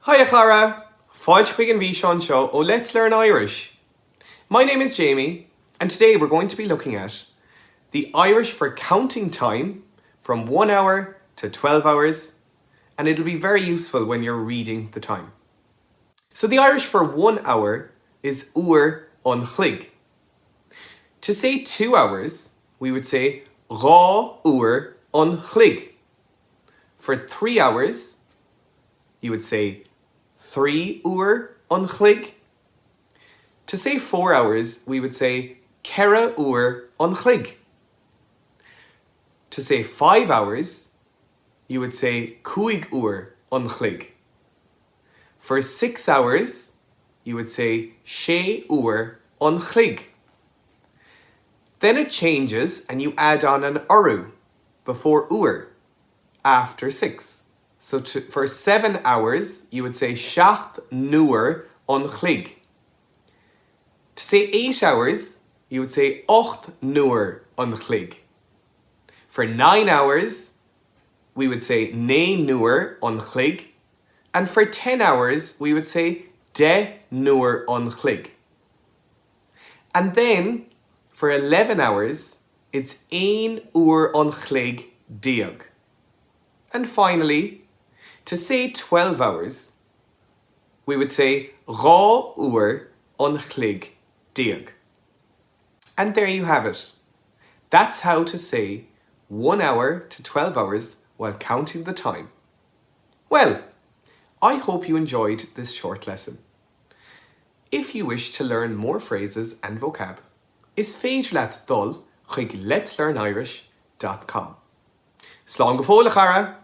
Hiya Cara, fáilte chuig an bhí seán seo ó Let's Learn Irish. My name is Jamie and today we're going to be looking at the Irish for counting time from 1 hour to 12 hours, and it'll be very useful when you're reading the time. So the Irish for 1 hour is n-uair an chloig. To say 2 hours, we would say n-uair an chloig. For 3 hours, you would say n-uair an chloig. To say 4 hours, we would say n-uair an chloig. To say 5 hours, you would say cúig an chloig. For 6 hours, you would say seacht an chloig. Then it changes and you add on an oru before uair after 6. So for 7 hours, you would say seacht n-uair an chloig. To say 8 hours, you would say ocht n-uair an chloig. For 9 hours, we would say n-uair an chloig. And for 10 hours, we would say déag an chloig. And then, for 11 hours, it's n-uair an chloig déag. And finally, to say 12 hours, we would say n-uair an chloig déag. And there you have it. That's how to say 1 hour to 12 hours while counting the time. Well, I hope you enjoyed this short lesson. If you wish to learn more phrases and vocab, is féidir leat dul chuig letslearnirish.com. Slán go fóileach ara!